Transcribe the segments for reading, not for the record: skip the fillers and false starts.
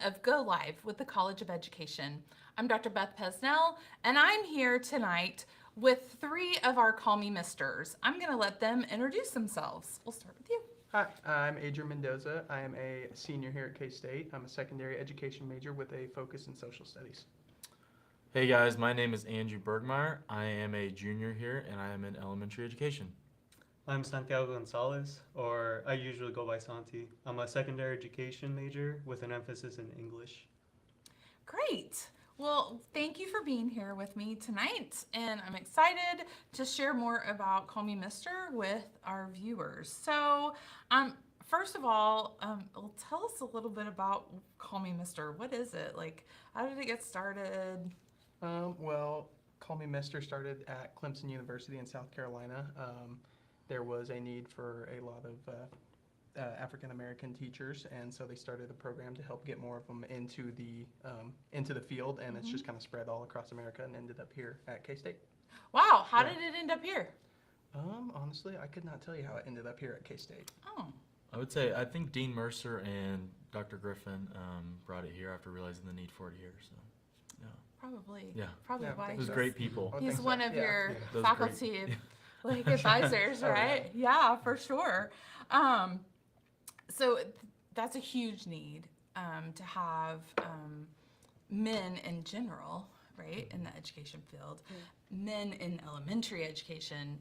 of Go Live with the College of Education. I'm Dr. Beth Pesnell, and I'm here tonight with three of our Call Me Misters. I'm going to let them introduce themselves. We'll start with you. Hi, I'm Adrian Mendoza. I am a senior here at K-State. I'm a secondary education major with a focus in social studies. Hey guys, my name is Andrew Bergmeyer. I am a junior here and I am in elementary education. I'm Santiago Gonzalez, or I usually go by Santi. I'm a secondary education major with an emphasis in English. Great. Well, thank you for being here with me tonight, and I'm excited to share more about Call Me Mister with our viewers. So, first of all, tell us a little bit about Call Me Mister. What is it? Like, how did it get started? Well, Call Me Mister started at Clemson University in South Carolina. There was a need for a lot of African American teachers, and so they started a program to help get more of them into the field, and it's just kind of spread all across America and ended up here at K-State. Wow, how Yeah. did it end up here? Honestly, I could not tell you how it ended up here at K-State. Oh, I would say I think Dean Mercer and Dr. Griffin brought it here after realizing the need for it here. So, probably. Yeah. Probably Yeah, why. think it was so. great people. I He's think so, one of yeah. your Yeah. Those faculty great- like advisors, Oh, right? Yeah, for sure. So that's a huge need to have men in general, right, in the education field, men in elementary education,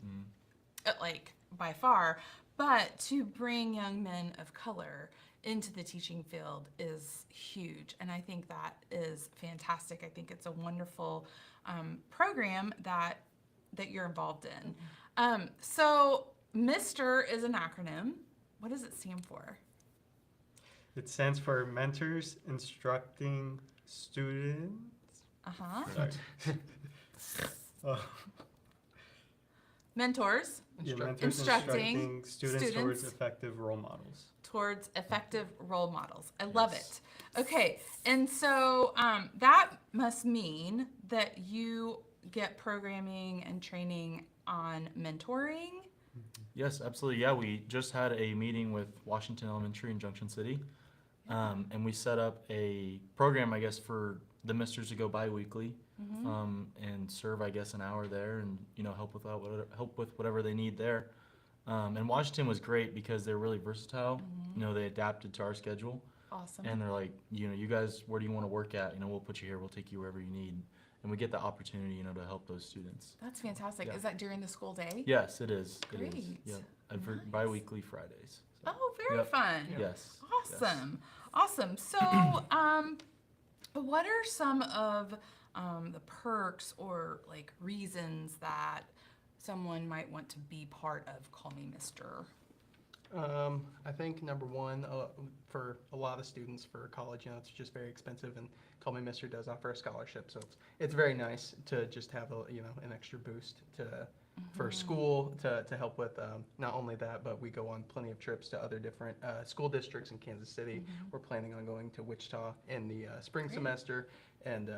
like by far, but to bring young men of color into the teaching field is huge, and I think that is fantastic. I think it's a wonderful program that you're involved in. So MiSTER is an acronym. What does it stand for? It stands for Mentors Instructing Students. Uh-huh. Sorry. Oh, Mentors yeah, Instruct- mentors Instructing students students. towards effective role models. towards effective role models. I love it. Okay, and so that must mean that you get programming and training on mentoring. Yes, absolutely. Yeah, we just had a meeting with Washington Elementary in Junction City, and we set up a program, I guess, for the misters to go bi-weekly and serve, I guess, an hour there, and help with whatever they need there. And Washington was great because they're really versatile. They adapted to our schedule, Awesome. and they're like, you guys, where do you want to work at? We'll put you here. We'll take you wherever you need, and we get the opportunity, to help those students. That's fantastic. Yeah. Is that during the school day? Yes, it is. It is. Great. Yep. Every Nice. bi-weekly Fridays. So, Oh, very Yep. fun. Yes. Awesome. Awesome. So, what are some of the perks or like reasons that someone might want to be part of Call Me Mister? I think number one, for a lot of students for college, it's just very expensive, and Call Me Mister does offer a scholarship, so it's very nice to just have an extra boost for school to help with not only that, but we go on plenty of trips to other different school districts in Kansas City. We're planning on going to Wichita in the spring semester, and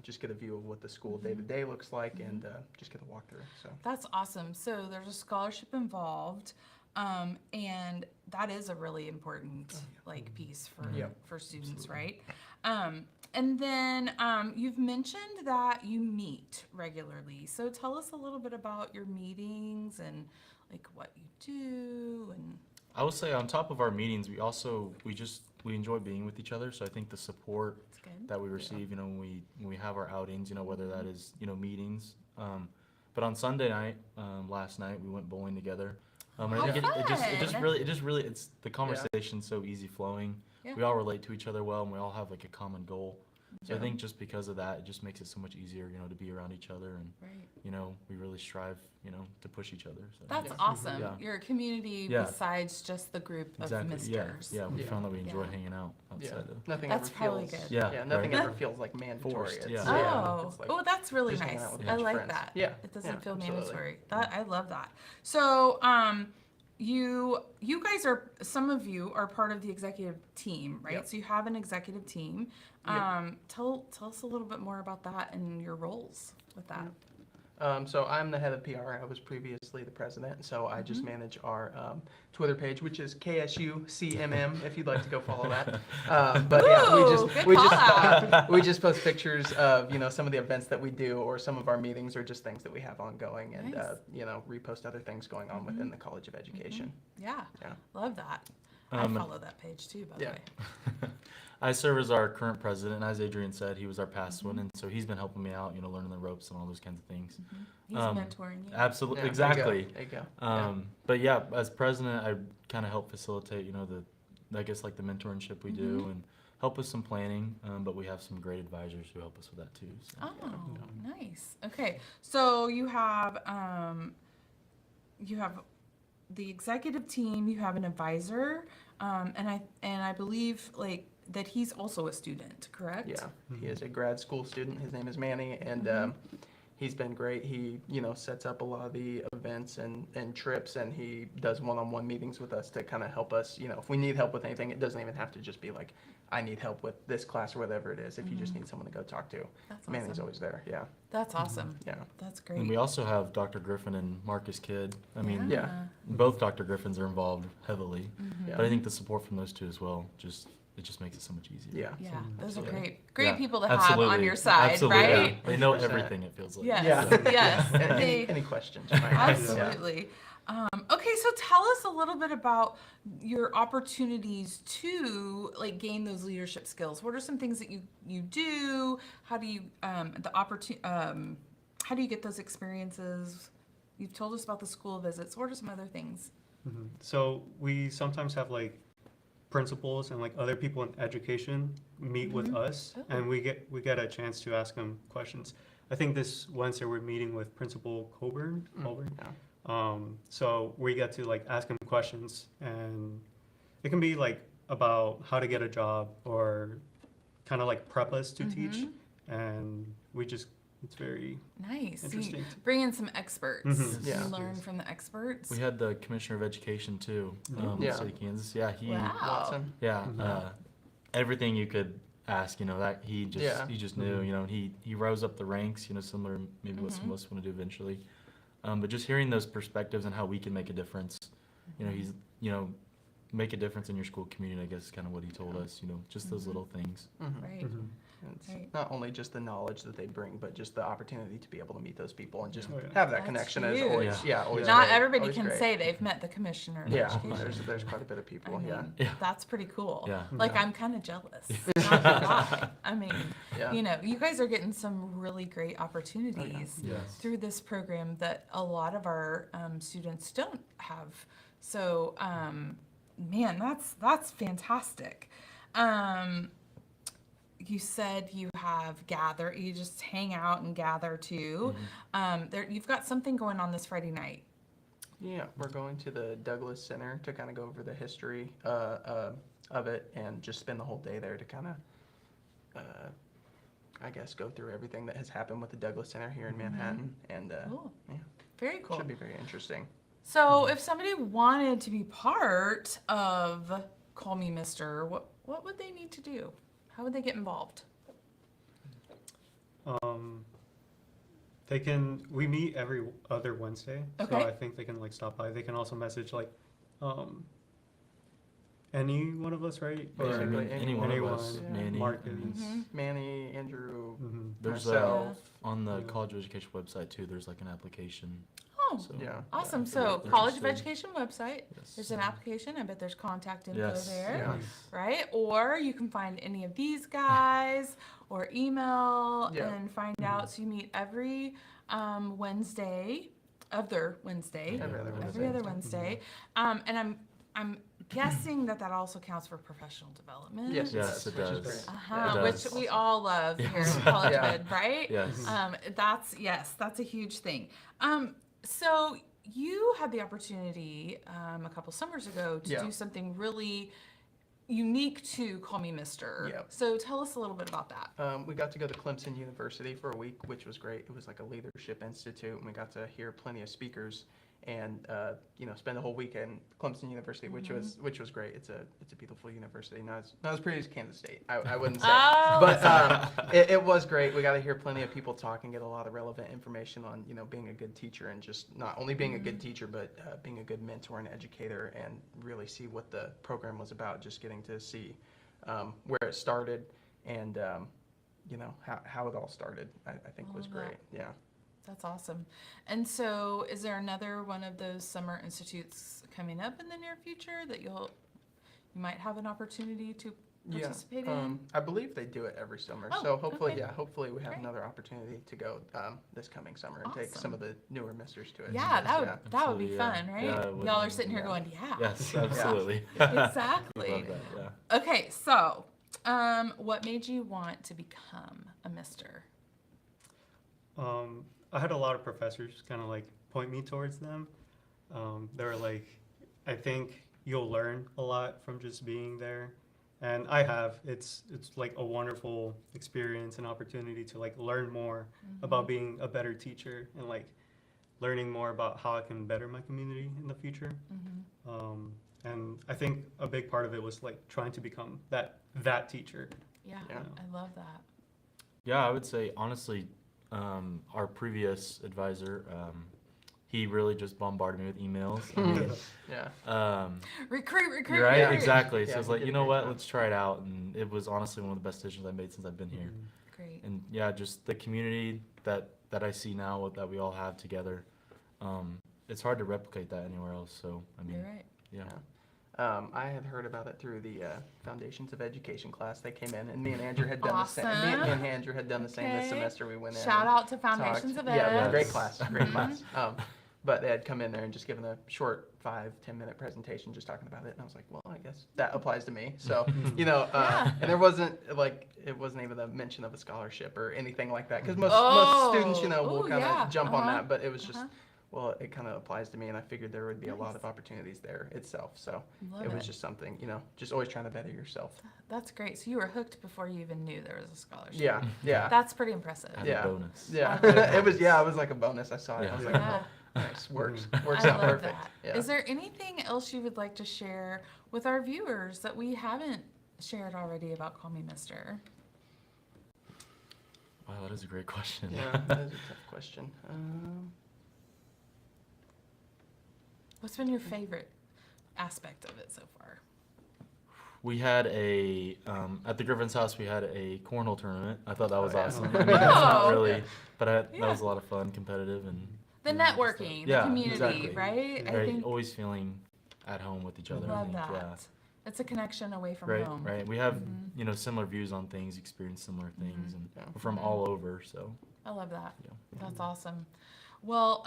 just get a view of what the school day to day looks like, and just get a walkthrough. So. That's awesome. So there's a scholarship involved, and that is a really important piece for Yep. for students, right? And then you've mentioned that you meet regularly. So tell us a little bit about your meetings and like what you do and. I will say on top of our meetings, we enjoy being with each other. So I think the support That's good. that we receive, when we have our outings, whether that is meetings. But on Sunday night, last night we went bowling together. And I think it just really it's the conversation's so easy flowing. Yeah. We all relate to each other well, and we all have like a common goal. So I Yeah. think just because of that, it just makes it so much easier, to be around each other, and Right. we really strive, to push each other. So. That's Yeah. awesome. Yeah. You're a community Yeah. besides just the group of Exactly. misters. Yeah. We Yeah. found that we enjoy Yeah. hanging out outside of. Nothing That's ever probably feels, good. Yeah, nothing right. ever feels like mandatory. Forced, It's, yeah. it's like Oh, that's really just hanging nice. out with a I bunch of like friends. that. Yeah, It doesn't yeah, feel absolutely. mandatory. I love that. So, you guys some of you are part of the executive team, right? Yep. So you have an executive team. Yep. Tell us a little bit more about that and your roles with that. So I'm the head of PR. I was previously the president, so I just manage our Twitter page, which is KSUCMM, if you'd like to go follow that. But yeah, Ooh, good call we just post pictures of some of the events that we do, or some of our meetings, or just things that we have ongoing, and Nice. repost other things going on within the College of Education. Yeah, Yeah. love that. I Um, follow that page too, by the Yeah. way. I serve as our current president, and as Adrian said, he was our past one, and so he's been helping me out, learning the ropes and all those kinds of things. He's Um, mentoring you. Absolutely, Yeah, exactly. There you go. But yeah, as president, I kind of help facilitate, I guess like the mentorship we do, and help with some planning. But we have some great advisors who help us with that too. So. Oh, nice. Okay, so you have the executive team. You have an advisor, and I believe like that he's also a student, correct? Yeah, he is a grad school student. His name is Manny, and he's been great. He, sets up a lot of the events and trips, and he does one-on-one meetings with us to kind of help us. If we need help with anything, it doesn't even have to just be like, I need help with this class or whatever it is. If you just need someone to go talk to, That's Manny's awesome. always there. Yeah, That's awesome. yeah, That's And great. we also have Dr. Griffin and Marcus Kidd. I mean, Yeah. both Dr. Griffins are involved heavily, yeah, but I think the support from those two as well it just makes it so much easier. yeah. Yeah, those are Absolutely. great Yeah, people to have on absolutely. your side, Absolutely, right? yeah. They know 100%. everything, it feels like. Yes, Yeah. yes. Any, They- any questions? you might have. Yeah. Absolutely. Okay, so tell us a little bit about your opportunities to like gain those leadership skills. What are some things that you do? How do you how do you get those experiences? You've told us about the school visits. What are some other things? So we sometimes have like principals and like other people in education meet with us, Oh. and we get a chance to ask them questions. I think this Wednesday we're meeting with Principal Colburn. Yeah. So we get to like ask him questions, and it can be like about how to get a job, or kind of like prep us to teach, and it's very Nice. You interesting. bring in some experts. Mhm. Yeah. You learn from the experts. We had the Commissioner of Education too, Yeah. State of Kansas. Yeah, Wow. Watson. yeah, everything you could ask, that he just knew, he rose up the ranks, similar to maybe what some of us want to do eventually. But just hearing those perspectives and how we can make a difference, he's, make a difference in your school community, I guess is kind of what he told us, just those little things. Right. It's Right. not only just the knowledge that they bring, but just the opportunity to be able to meet those people and just Oh, yeah. have that That's connection huge. is always, always Not great, everybody always can great. say they've met the commissioner of Yeah, education. there's quite a bit of people, I mean, yeah. Yeah. that's pretty cool. Yeah. Like, Yeah. I'm kind of jealous. Not gonna lie. I mean, Yeah. you guys are getting some really great opportunities Yes. through this program that a lot of our students don't have. So, man, that's fantastic. You said you you just hang out and gather too. You've got something going on this Friday night. Yeah, we're going to the Douglas Center to kind of go over the history of it and just spend the whole day there to kind of, I guess, go through everything that has happened with the Douglas Center here in Manhattan. And Cool. yeah, Very cool. should be very interesting. So, if somebody wanted to be part of Call Me Mister, what would they need to do? How would they get involved? We meet every other Wednesday, Okay. so I think they can like stop by. They can also message like any one of us, right? Yeah, I mean, Basically any one of anyone, us, yeah. Manny. Marcus. Manny, Andrew, There's myself. on the College of Education website too, there's like an application. Oh, So, Yeah. awesome. if So, they're College of interested. Education website. Yes. There's an application. I bet there's contact info Yes. there. Yeah. Right? Or you can find any of these guys or email Yeah. and find out. So you meet every Wednesday, other Wednesday, Every other every other Wednesday. And I'm guessing that also counts for professional development. Yes, Yes, it it does, does. which is great. Uh-huh, It which does. we all love here Yes. at College Yeah. Ed, right? Yes. That's a huge thing. So you had the opportunity a couple summers ago to Yeah. do something really unique to Call Me Mister. Yep. So tell us a little bit about that. We got to go to Clemson University for a week, which was great. It was like a leadership institute, and we got to hear plenty of speakers. and spend the whole weekend at Clemson University, which was great. It's a beautiful university. Not as pretty as Kansas State, I wouldn't say, Oh, but it was great. We got to hear plenty of people talk and get a lot of relevant information on being a good teacher, and just not only being a good teacher, but being a good mentor and educator, and really see what the program was about. Just getting to see where it started and how it all started. I think was great. Yeah. That's awesome. And so is there another one of those summer institutes coming up in the near future that you might have an opportunity to participate in? I believe they do it every summer. Oh, So hopefully, okay. hopefully we have Great. another opportunity to go this coming summer and take Awesome. some of the newer misters to it. Yeah, that would Absolutely, be yeah. fun, right? Yeah, it would Y'all are be, sitting here yeah. going, yeah. Yes, absolutely. Exactly. We love that, yeah. Okay, so what made you want to become a mister? I had a lot of professors kind of like point me towards them. They were like, I think you'll learn a lot from just being there. And I have. It's like a wonderful experience and opportunity to like learn more about being a better teacher and like learning more about how I can better my community in the future. And I think a big part of it was like trying to become that teacher. Yeah, Yeah. I love that. Yeah, I would say honestly, our previous advisor, he really just bombarded me with emails. I mean, Yeah. Recruit. right? Yeah. Exactly. So Yeah, it's he like, did you a know great what? job. Let's try it out. And it was honestly one of the best decisions I've made since I've been here. Great. And yeah, just the community that I see now that we all have together. It's hard to replicate that anywhere else. So I mean, You're right. yeah. I had heard about it through the Foundations of Education class. They came in, and me and Andrew had done the same. Me Awesome. and Andrew had done the same this Okay. semester. We went in. Shout and out to Foundations talked. of Ed. Yeah, it was a great Yes. class. Great class. But they had come in there and just given a short 5-10 minute presentation just talking about it, and I was like, well, I guess that applies to me. So Yeah. and there wasn't it wasn't even a mention of a scholarship or anything like that, because most Oh. students will Ooh, kind of yeah. jump on Uh-huh. that, but it was just. Uh-huh. Well, it kind of applies to me, and I figured there would be a lot Nice. of opportunities there itself. So Love it was it. just something, just always trying to better yourself. That's great. So you were hooked before you even knew there was a scholarship. Yeah, yeah, That's pretty impressive. Added Yeah. bonus. yeah. I love It was, it was like a bonus. I saw it. I was like, Yeah. oh, nice, works I out love perfect. that. Yeah. Is there anything else you would like to share with our viewers that we haven't shared already about Call Me Mister? Wow, that is a great question. Yeah, that is a tough question. What's been your favorite aspect of it so far? We had at the Griffin's house, we had a cornhole tournament. I thought that was yeah. awesome. I mean, that's not Oh. really, but that Yeah. was a lot of fun, competitive, and The networking, the Yeah, community, exactly. right? I right, think always feeling at home with each other. I love think, that. yeah. It's a connection away from Right, home. right. We have Mhm. Similar views on things, experience similar things, and Yeah. we're from Mhm. all over. So I love that. yeah. That's awesome. Well,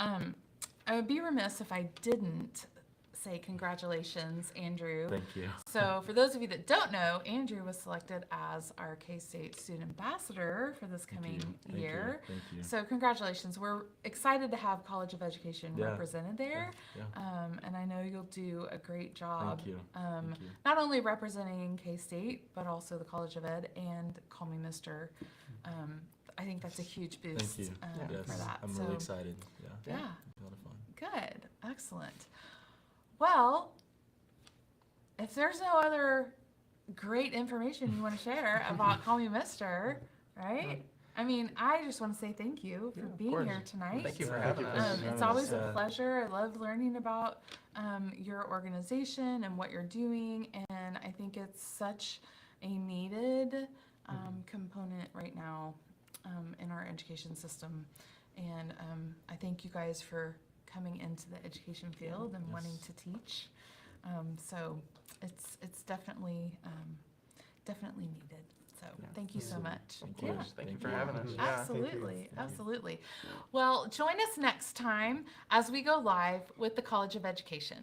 I would be remiss if I didn't say congratulations, Andrew. Thank you. So for those of you that don't know, Andrew was selected as our K-State Student Ambassador for this Thank coming you. Thank you. year. Thank you. So congratulations. We're excited to have College of Education Yeah. represented there. Yeah. And I know you'll do a great job. Thank you. Um, Thank you. not only representing K-State, but also the College of Ed and Call Me Mister. I think that's a huge boost Thank you. Yeah. for Yes, that. I'm So, really excited. Yeah. yeah. A lot of fun. Good. Excellent. Well, if there's no other great information you want to share about Call Me Mister, right? I mean, I just want to say thank you for Yeah, of being course. here tonight. Thank you for Yeah, having thank you us. for It's having always us. a Yeah. pleasure. I love learning about your organization and what you're doing, and I think it's such a needed component right now in our education system. And I thank you guys for coming into the education field and wanting Yes. to teach. So it's definitely needed. So Yeah. thank you so Absolutely. much. Of Yeah. course. Thank you Thank for you. having us. Yeah. Yeah. Absolutely, Thank you. absolutely. Well, join us next time as we go live with the College of Education.